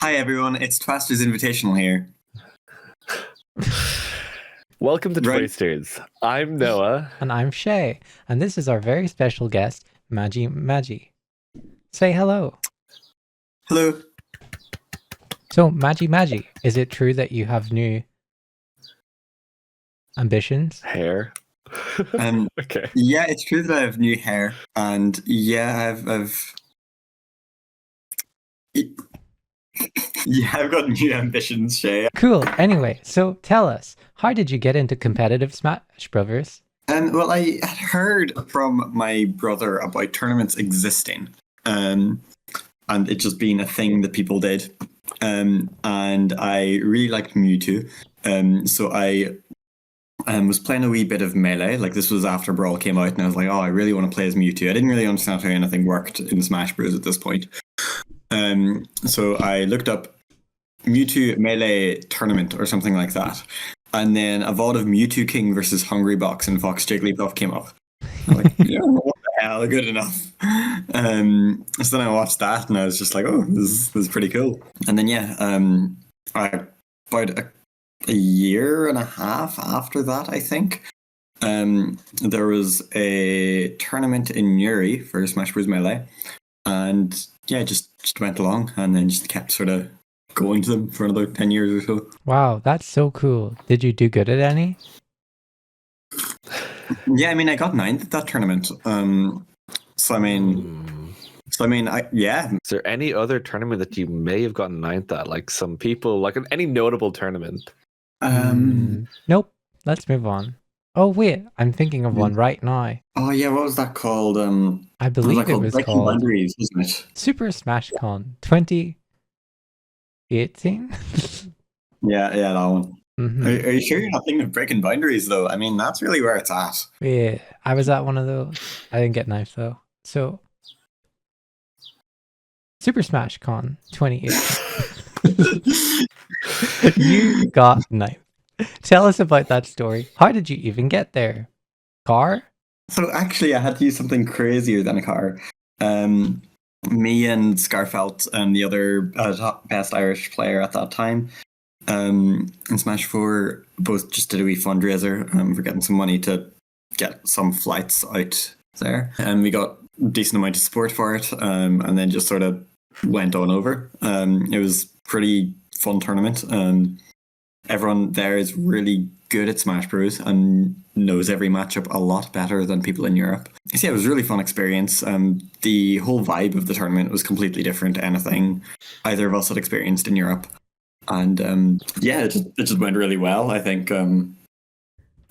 Hi everyone, it's Twasterz Invitational here. Welcome to Right. Twasterz. I'm Noah. And I'm Shay, and this is our very special guest, MagiMagi. Say hello. Hello. So, MagiMagi, is it true that you have new ambitions? Hair. Okay. Yeah, it's true that I have new hair, and yeah, I've got new ambitions, Shay. Cool. Anyway, so tell us, how did you get into competitive Smash Brothers? Well, I had heard from my brother about tournaments existing, and it just being a thing that people did, and I really liked Mewtwo, so I was playing a wee bit of Melee. Like, this was after Brawl came out, and I was like, oh, I really want to play as Mewtwo. I didn't really understand how anything worked in Smash Bros. At this point. So I looked up Mewtwo Melee tournament or something like that. And then a VOD of Mewtwo King versus Hungrybox and Fox Jigglypuff came up. I'm like, yeah, what the hell, good enough. So then I watched that and I was just like, oh, this is pretty cool. And then, about a year and a half after that, I think, there was a tournament in Newry for Smash Bros. Melee. And yeah, just went along and then just kept sort of going to them for another 10 years or so. Wow, that's so cool. Did you do good at any? Yeah, I mean, I got 9th at that tournament. Yeah. Is there any other tournament that you may have gotten 9th at? Like some people, like any notable tournament? Nope. Let's move on. Oh wait, I'm thinking of one right now. Oh yeah, what was that called? I believe it was Breaking called Boundaries, wasn't it? Super SmashCon 2018. Yeah, that one. Mm-hmm. Are you sure you're not thinking of Breaking Boundaries though? I mean, that's really where it's at. Yeah, I was at one of those. I didn't get knife though. So Super SmashCon 2018. You got knife. Tell us about that story. How did you even get there? Car? So actually, I had to use something crazier than a car. Me and Scarfelt and the other top best Irish player at that time, in Smash 4, both just did a wee fundraiser for getting some money to get some flights out there. And we got a decent amount of support for it, and then just sort of went on over. It was pretty fun tournament. Everyone there is really good at Smash Bros. And knows every matchup a lot better than people in Europe. So yeah, it was a really fun experience. The whole vibe of the tournament was completely different to anything either of us had experienced in Europe. And it just went really well. I think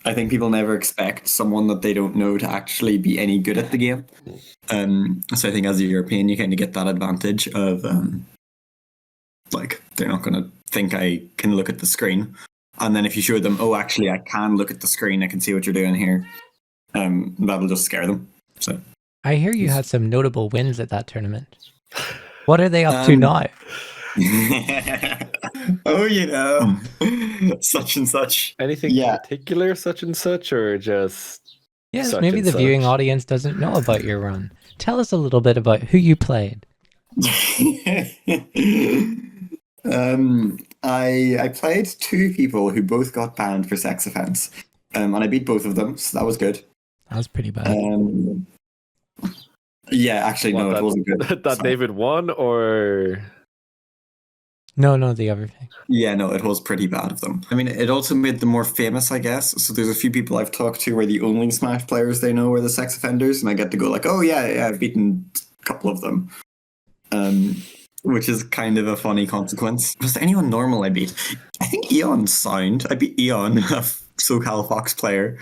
people never expect someone that they don't know to actually be any good at the game. So I think as a European, you kind of get that advantage of they're not going to think I can look at the screen. And then if you show them, oh, actually, I can look at the screen, I can see what you're doing here, that'll just scare them. So I hear you had some notable wins at that tournament. What are they up to now? Oh, such and such. Anything particular, such and such, or just... Yes, maybe the viewing audience doesn't know about your run. Tell us a little bit about who you played. I played 2 people who both got banned for sex offense, and I beat both of them, so that was good. That was pretty bad. Yeah, actually, no, it wasn't good. That David won, or... No, the other thing. Yeah, no, it was pretty bad of them. I mean, it also made them more famous, I guess. So there's a few people I've talked to where the only Smash players they know are the sex offenders, and I get to go like, oh yeah, I've beaten a couple of them. Which is kind of a funny consequence. Was there anyone normal I beat? I think Eon's sound. I beat Eon, a SoCal Fox player.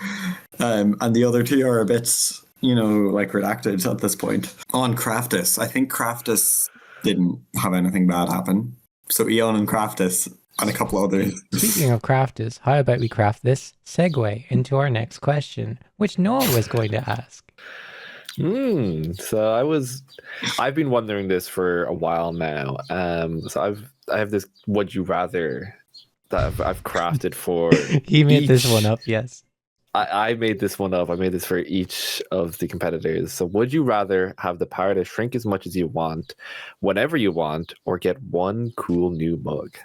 And the other 2 are a bit, redacted at this point. On Craftus, I think Craftus didn't have anything bad happen. So Eon and Craftus and a couple others. Speaking of Craftus, how about we craft this segue into our next question, which Noah was going to ask. So I've been wondering this for a while now. So I have this would you rather that I've crafted for. He made this one up, yes. I made this one up. I made this for each of the competitors. So would you rather have the power to shrink as much as you want, whenever you want, or get one cool new mug?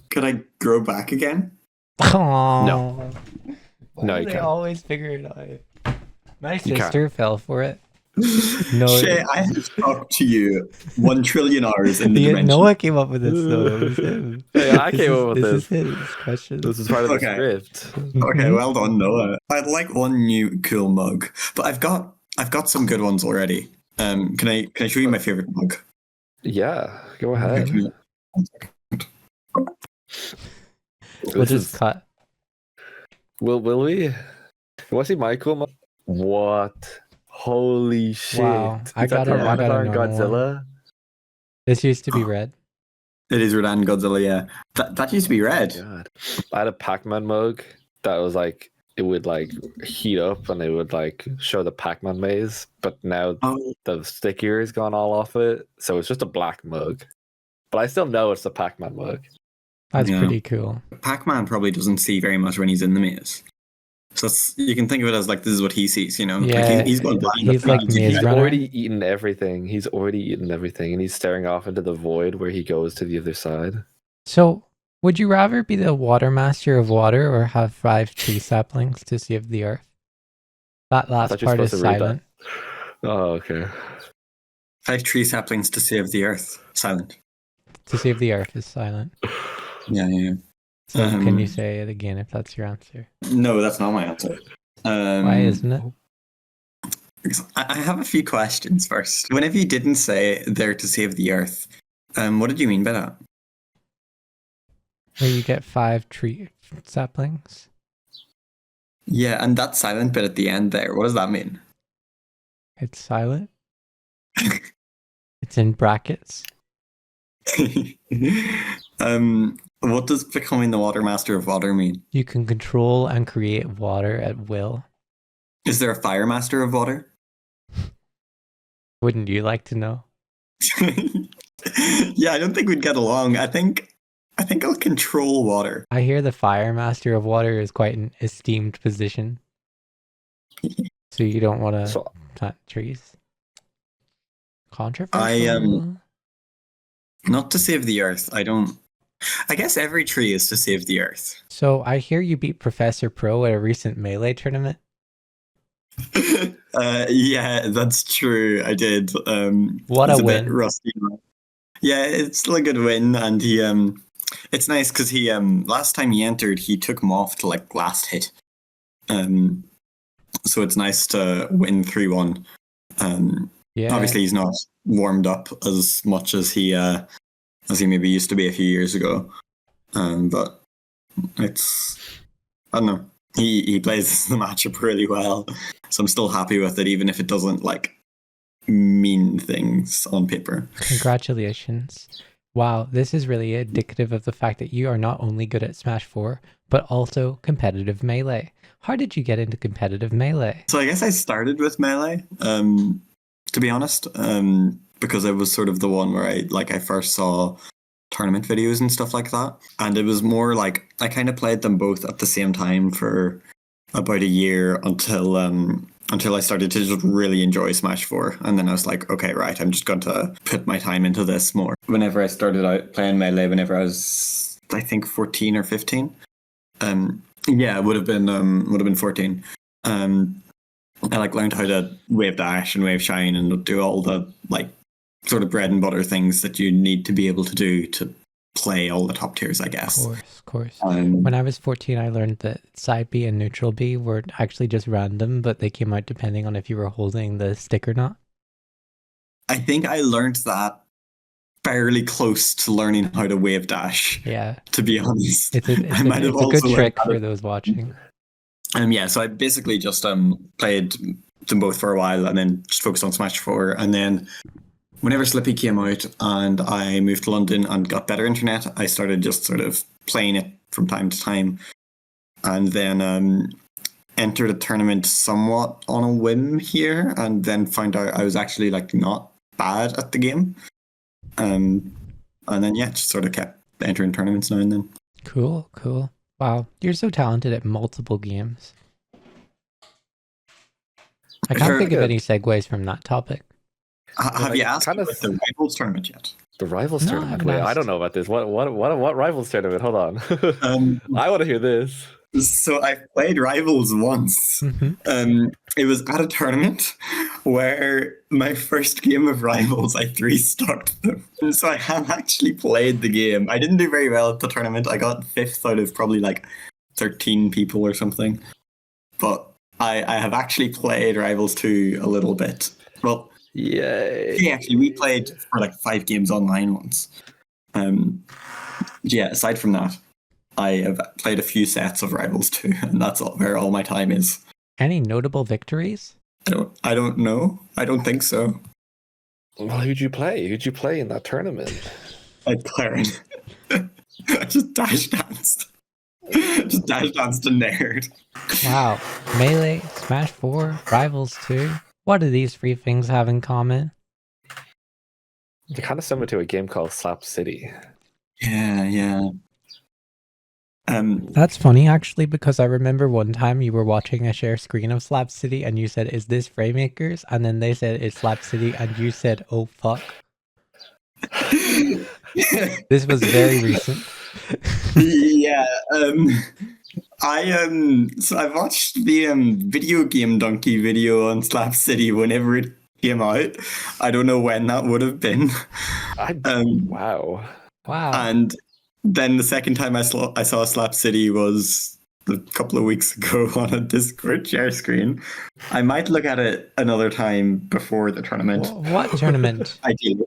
Could I grow back again? Oh, No, you they can't. always figure it out. My You sister fell for it. No, Shay, I have talked to you 1 trillion hours in the Yeah, dimension. no one came up with this though. It was him. Yeah, I came up with This this. is his question. This is part of the Okay. script. Okay, well done, Noah. I'd like one new cool mug, but I've got some good ones already. Can I show you my favorite mug? Yeah, go Okay, ahead. can you- We'll This just is- cut. Will we? You want to see my cool mug? What? Holy shit! Wow, I Is that got a Pteranodon normal one. Godzilla? This used to be red. It is Rodan Godzilla, yeah. That used to be red. God, I had a Pac-Man mug that was like it would like heat up and it would like show the Pac-Man maze, but now Oh, the sticker is gone all off it, so it's just a black mug. But I still know it's a Pac-Man mug. That's Yeah. pretty cool. Pac-Man probably doesn't see very much when he's in the maze. So you can think of it as like this is what he sees, you know? Yeah, he's going blind. he's like Maze He's Runner. already eaten everything. He's already eaten everything, and he's staring off into the void where he goes to the other side. So, would you rather be the water master of water or have 5 tree saplings to save the earth? That last thought you were part is supposed to read that. silent. Oh, okay. 5 tree saplings to save the earth. Silent. To save the earth is silent. Yeah. So, can you Um, say it again if that's your answer? No, that's not my answer. Why isn't it? Because I have a few questions first. Whenever you didn't say there to save the earth, what did you mean by that? Where you get 5 tree saplings? Yeah, and that silent bit at the end there, what does that mean? It's silent. It's in brackets. What does becoming the water master of water mean? You can control and create water at will. Is there a fire master of water? Wouldn't you like to know? Yeah, I don't think we'd get along. I think I'll control water. I hear the fire master of water is quite an esteemed position. So you don't want to So plant trees. Controversial. Not to save the earth. I guess every tree is to save the earth. So I hear you beat Professor Pro at a recent Melee tournament. Yeah, that's true. I did. What it's a bit win. rusty now. Yeah, it's still a good win, and he it's nice because he last time he entered, he took him off to like last hit. So it's nice to win 3-1. Yeah. Obviously he's not warmed up as much as he maybe used to be a few years ago. But it's I don't know. He plays the matchup really well, so I'm still happy with it, even if it doesn't like mean things on paper. Congratulations. Wow, this is really indicative of the fact that you are not only good at Smash 4, but also competitive Melee. How did you get into competitive Melee? So I guess I started with Melee, to be honest, because it was sort of the one where I first saw tournament videos and stuff like that. And it was more like I kind of played them both at the same time for about a year until I started to just really enjoy Smash 4. And then I was like, okay, right, I'm just going to put my time into this more. Whenever I started out playing Melee, whenever I was, I think, 14 or 15. Yeah, it would have been 14. I learned how to wave dash and wave shine and do all the sort of bread and butter things that you need to be able to do to play all the top tiers, I guess. Of course. When I was 14, I learned that side B and neutral B were actually just random, but they came out depending on if you were holding the stick or not. I think I learned that fairly close to learning how to wave dash. Yeah. To be honest, It's a good trick for those watching. Yeah, so I basically just played them both for a while and then just focused on Smash 4. And then whenever Slippy came out and I moved to London and got better internet, I started just sort of playing it from time to time. And then entered a tournament somewhat on a whim here, and then found out I was actually not bad at the game. And then just sort of kept entering tournaments now and then. Cool. Wow, you're so talented at multiple games. I can't Sure. think of any segues from that topic. Have you asked kind of- about the Rivals tournament yet? The Rivals No, I tournament. haven't Wait, I asked. don't know about this. What Rivals tournament? Hold on. Um, I want to hear this. So I played Rivals once. Mhm. It was at a tournament where my first game of Rivals, I 3-stocked them. So I have actually played the game. I didn't do very well at the tournament. I got 5th out of probably like 13 people or something. But I have actually played Rivals 2 a little bit. Well, Yay. yeah, actually, we played for like 5 games online once. Yeah, aside from that, I have played a few sets of Rivals 2, and that's where all my time is. Any notable victories? I don't know. I don't think so. Well, who'd you play? Who'd you play in that tournament? Like Claren. I just dash danced. Just dash danced a nerd. Wow. Melee, Smash 4, Rivals 2. What do these three things have in common? They're kind of similar to a game called Slap City. Yeah. That's funny actually, because I remember one time you were watching a share screen of Slap City and you said, "Is this Fraymakers?" And then they said it's Slap City and you said, "Oh fuck." This was very recent. Yeah. So I watched the video game donkey video on Slap City whenever it came out. I don't know when that would have been. Wow. Wow. And then the second time I saw Slap City was a couple of weeks ago on a Discord share screen. I might look at it another time before the tournament. What tournament? Ideally.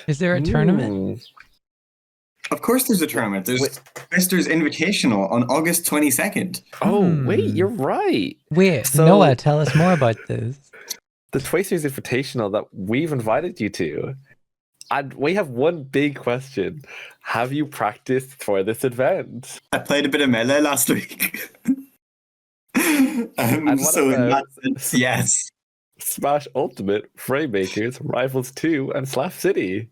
Is there a tournament? Of course there's a tournament. There's Twasterz Invitational on August 22nd. Oh, wait, you're right. Wait, So- Noah, tell us more about this. The Twasterz Invitational that we've invited you to. And we have one big question. Have you practiced for this event? I played a bit of Melee last week. what So in that about- sense, yes. Smash Ultimate, Fraymakers, Rivals 2, and Slap City.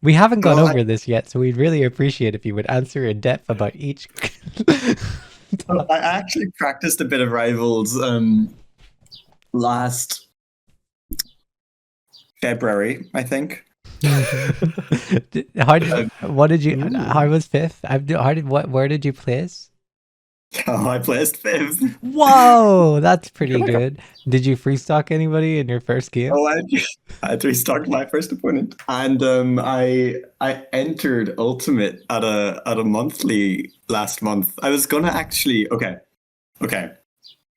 We haven't gone Well, over this yet, so we'd really appreciate if you would answer in depth about each. So I actually practiced a bit of Rivals last February, I think. How was fifth? Where did you place? Oh, I placed 5th. Whoa, that's pretty You're like a- good. Did you free stock anybody in your first game? Oh, I 3-stocked my first opponent, and I entered Ultimate at a monthly last month. I was gonna actually okay.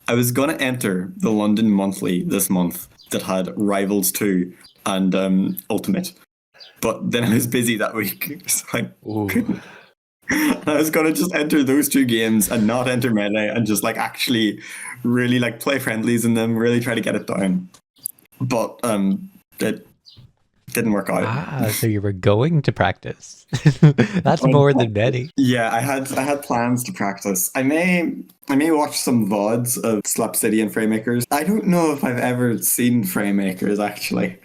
I was gonna enter the London monthly this month that had Rivals 2 and Ultimate, but then I was busy that week, so I couldn't. I was gonna just enter those 2 games and not enter Melee and just like actually really like play friendlies in them, really try to get it down. But it didn't work out. Ah, so you were going to practice. That's more than many. Yeah, I had plans to practice. I may watch some VODs of Slap City and Fraymakers. I don't know if I've ever seen Fraymakers actually.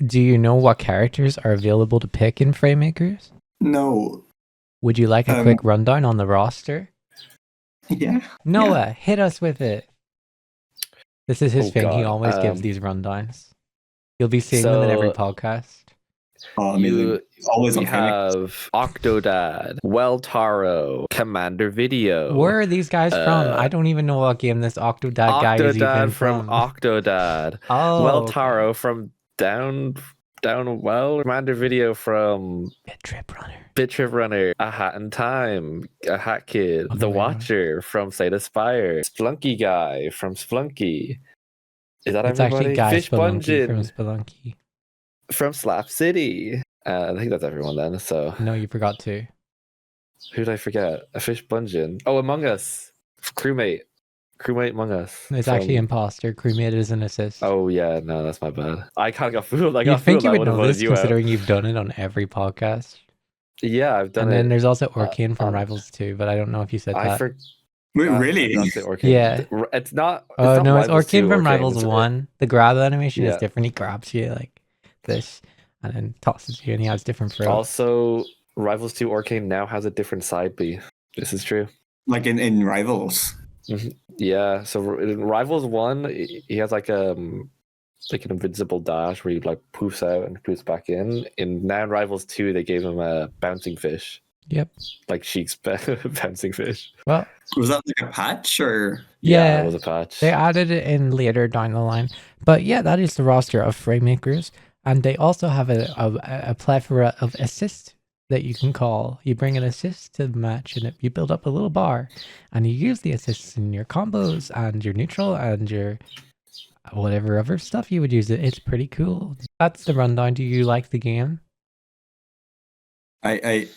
Do you know what characters are available to pick in Fraymakers? No. Would you like a quick rundown on the roster? Yeah. Noah, hit us with it. This is his Oh, thing. He God. always gives these rundowns. You'll be seeing them in every So- podcast. Oh, amazing. Always We on Fraymakers. have Octodad, Weltaro, Commander Video. Where are these guys from? I don't even know what game this Octodad guy is even Octodad from. from Octodad. Oh, Weltaro from Down Well. Commander Video from Bit Trip Runner. Bitrip Runner, A Hat in Time, A Hat Kid, Oh, The my God. Watcher from Slate Aspire, Splunky Guy from Splunky. Is that It's everybody? actually Guy Fish Spelunky from Bungin Spelunky. from Slap City. I think that's everyone then. So No, you forgot to. who did I forget? A Fish Bungin. Oh, Among Us. Crewmate Among Us. It's from- actually Imposter. Crewmate is an assist. Oh yeah, no, that's my bad. I kind of got fooled. I You'd got think fooled. you I would would have know voted this you out. considering you've done it on every podcast. Yeah, I've done And it. then there's also Orcane from on- Rivals 2, but I don't know if you said I that. forgot. Wait, really? That's it, Orcane. Yeah. It's not. Oh not no, it's Rivals 2 Orcane from Orcane, Rivals it's 1. The grab animation is Yeah. different. He grabs you like this and then tosses you and he has different throws. Also, Rivals 2 Orcane now has a different side B. This is true. Like in Rivals. Yeah, so in Rivals 1, he has like an invincible dash where he like poofs out and poofs back in. In now Rivals 2, they gave him a bouncing fish, Yep. like Sheik's bouncing fish. Well, Was that like a patch or? Yeah, yeah, it was a patch. they added it in later down the line. But yeah, that is the roster of Framemakers. And they also have a plethora of assists that you can call. You bring an assist to the match and you build up a little bar and you use the assists in your combos and your neutral and your whatever other stuff you would use it. It's pretty cool. That's the rundown. Do you like the game? I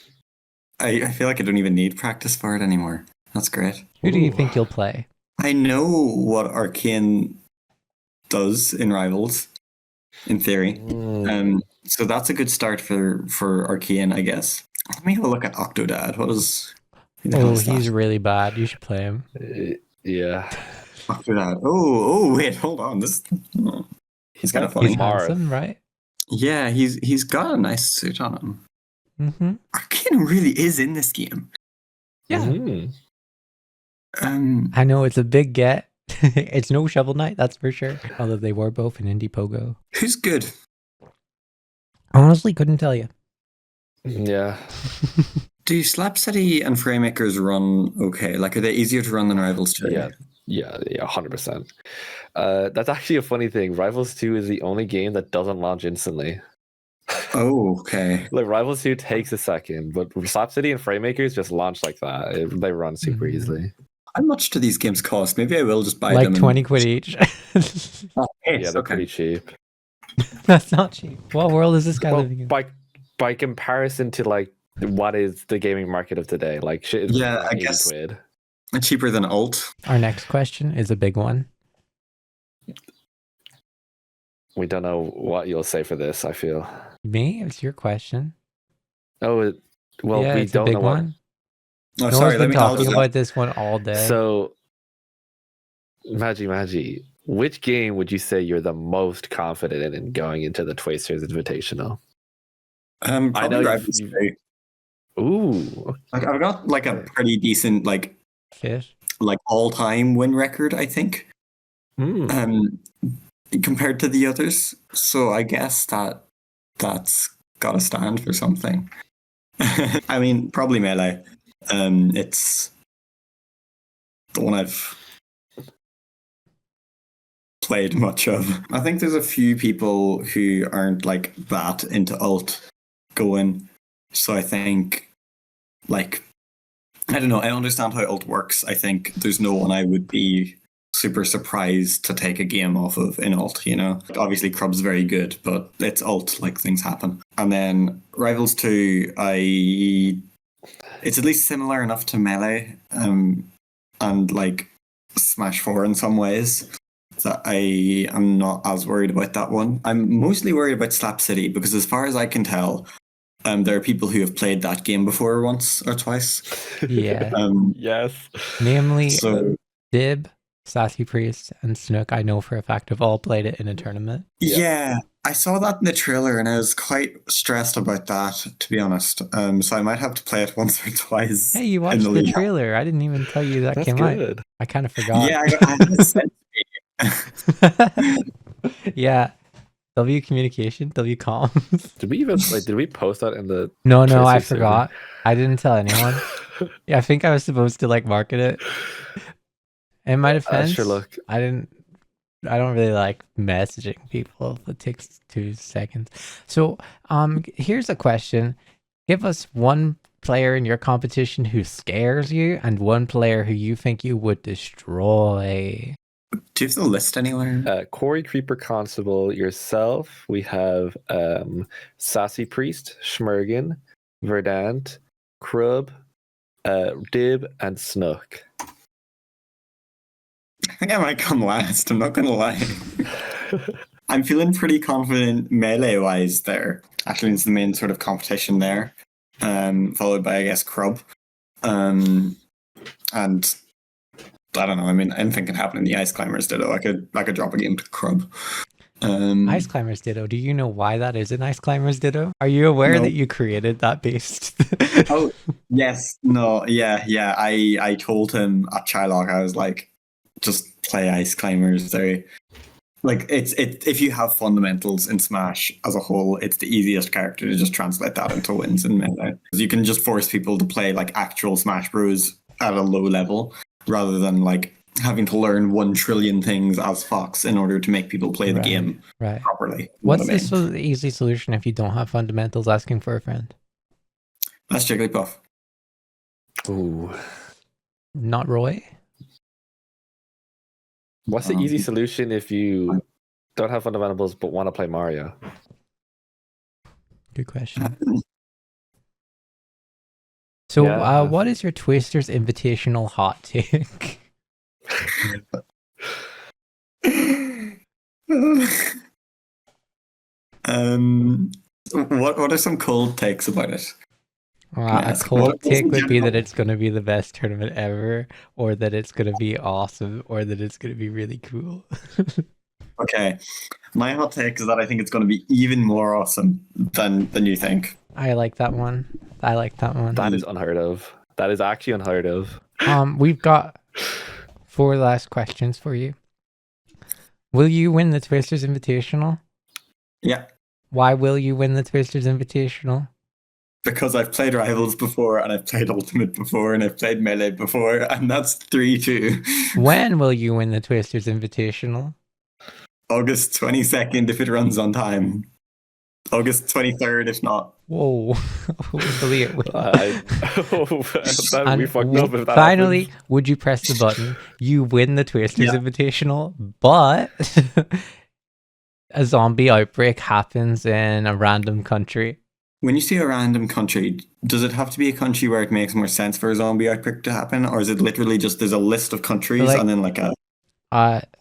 feel like I don't even need practice for it anymore. That's great. Who do you Ooh. think you'll play? I know what Arcane does in Rivals, in theory. So that's a good start for Arcane, I guess. Let me have a look at Octodad. What is? Who the hell Oh, is that? he's really bad. You should play him. Yeah. Octodad. Oh, wait, hold on. This. Oh, he's kind of funny. He's Marth. handsome, right? Yeah, he's got a nice suit on him. Mm-hmm. Arcane really is in this game. Yeah. Mhm. I know it's a big get. It's no Shovel Knight, that's for sure. Although they were both in Indie Pogo. Who's good? I honestly couldn't tell you. Yeah. Do Slap City and Framemakers run okay? Like, are they easier to run than Rivals 2? Yeah, 100%. That's actually a funny thing. Rivals 2 is the only game that doesn't launch instantly. Oh, okay. Like Rivals 2 takes a second, but Slap City and Framemakers just launch like that. They run super easily. How much do these games cost? Maybe I will just buy Like them. 20 quid each. Oh, yes, Yeah, they're okay. pretty cheap. That's not cheap. What world is this guy Well, living in? by comparison to like what is the gaming market of today, like shit is Yeah, like I 80 guess- quid. Cheaper than Alt. Our next question is a big one. We don't know what you'll say for this, I feel. Me? It's your question. Oh, well, yeah, we it's a don't big know what. one. Oh, No sorry. one's been I'll talking just- about this one all day. So, MagiMagi, which game would you say you're the most confident in going into the Twasterz Invitational? Probably I know Rivals you- 2. Ooh, Like, I've got like a pretty decent Fish. like all-time win record, I think. Compared to the others. So I guess that's gotta stand for something. I mean, probably Melee. It's the one I've played much of. I think there's a few people who aren't like that into alt going. So I think, like, I don't know, I understand how alt works. I think there's no one I would be super surprised to take a game off of in alt, you know? Obviously, Crub's very good, but it's alt, like, things happen. And then Rivals 2, it's at least similar enough to Melee, and, like, Smash 4 in some ways, that I am not as worried about that one. I'm mostly worried about Slap City, because as far as I can tell, there are people who have played that game before once or twice. Yeah. yes. Namely, So Dib, Sassy Priest, and Snook, I know for a fact, have all played it in a tournament. yeah, I saw that in the trailer and I was quite stressed about that, to be honest. So I might have to play it once or twice. Hey, you in watched the league. trailer. I didn't even tell you that That's came out. good. I kind of forgot. Yeah, I had it sent to me. Yeah. W communication, W comms. Did we even did we post that in the? No, I Twasterz server? forgot. I didn't tell anyone. Yeah, I think I was supposed to like market it. In my defense, Sure look. I don't really like messaging people. It takes 2 seconds. So, here's a question. Give us one player in your competition who scares you and one player who you think you would destroy. Do you have the list anywhere? Corey Creeper Constable, yourself. We have Sassy Priest, Schmergen, Verdant, Krub, Dib, and Snook. I think I might come last, I'm not gonna lie. I'm feeling pretty confident melee-wise there. Actually, it's the main sort of competition there. Followed by, I guess, Krub. And I don't know, I mean, anything can happen in the Ice Climbers Ditto. I could drop a game to Krub. Ice Climbers Ditto. Do you know why that is an Ice Climbers Ditto? Are you aware No. that you created that beast? Oh, yes. No, yeah. I told him at Chilog, I was like, just play Ice Climbers. They're like if you have fundamentals in Smash as a whole, it's the easiest character to just translate that into wins in Melee. Because you can just force people to play like actual Smash Bros at a low level rather than like having to learn 1 trillion things as Fox in order to make people play the game properly. What's the easy solution if you don't have fundamentals? Asking for a friend. That's Jigglypuff. Ooh. Not Roy? What's the easy solution if you don't have fundamentals but want to play Mario? Good question. So, what is your Twasterz Invitational hot take? What are some cold takes about it? A cold take would be that it's going to be the best tournament ever, or that it's going to be awesome, or that it's going to be really cool. Okay, my hot take is that I think it's going to be even more awesome than you think. I like that one. That is unheard of. That is actually unheard of. We've got 4 last questions for you. Will you win the Twasterz Invitational? Yeah. Why will you win the Twasterz Invitational? Because I've played Rivals before, and I've played Ultimate before, and I've played Melee before, and that's 3-2. When will you win the Twasterz Invitational? August 22nd if it runs on time. August 23rd if not. Whoa. Hopefully it will. We fucked up if that finally, happens. would you press the button? You win the Twasterz Invitational, but a zombie outbreak happens in a random country. When you say a random country, does it have to be a country where it makes more sense for a zombie outbreak to happen? Or is it literally just there's a list of countries and then like a...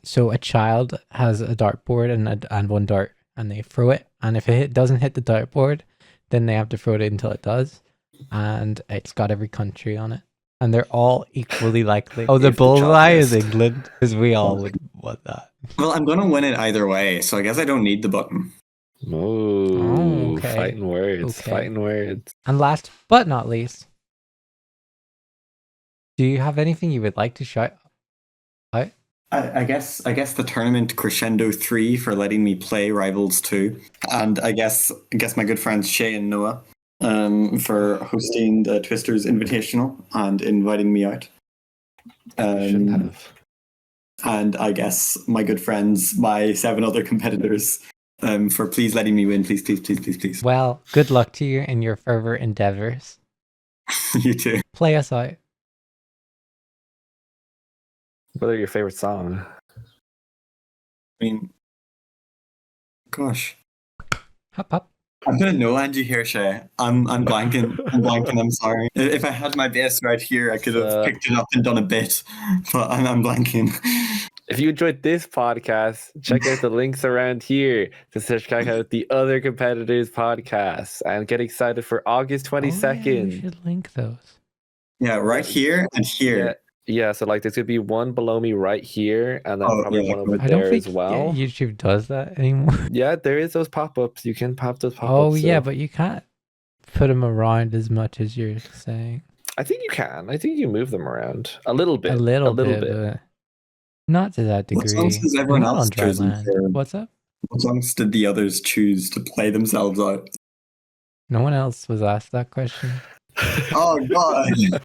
So a child has a dartboard and 1 dart, and they throw it, and if it doesn't hit the dartboard, then they have to throw it until it does, and it's got every country on it, and they're all equally likely. Oh, the bullseye is England, because we all would want that. Well, I'm going to win it either way, so I guess I don't need the button. Oh, okay. Fighting words. Okay. Fighting words. And last but not least, do you have anything you would like to shout out? I guess the tournament Crescendo 3 for letting me play Rivals 2, and I guess my good friends Shay and Noah for hosting the Twasterz Invitational and inviting me out. Shouldn't have. And I guess my good friends, my 7 other competitors, for please letting me win, please. Well, good luck to you in your further endeavors. You too. Play us out. What are your favorite song? I mean, gosh. Hop. I'm gonna no land you here, Shay. I'm blanking. I'm sorry. If I had my bass right here, I could have picked it up and done a bit, but I'm blanking. If you enjoyed this podcast, check out the links around here to check out the other competitors' podcasts and get excited for August 22nd. Oh, yeah, we should link those. Yeah, right here and here. Yeah, so like there's gonna be one below me right here, and then probably one over there as well. YouTube does that anymore. Yeah, there is those pop-ups. You can pop those pop-ups. Oh yeah, but you can't put them around as much as you're saying. I think you can. I think you move them around a little bit. A little bit. But not to that degree. What songs does everyone Not else on dry choose? land. What's up? What songs did the others choose to play themselves out? No one else was asked that question. Oh God.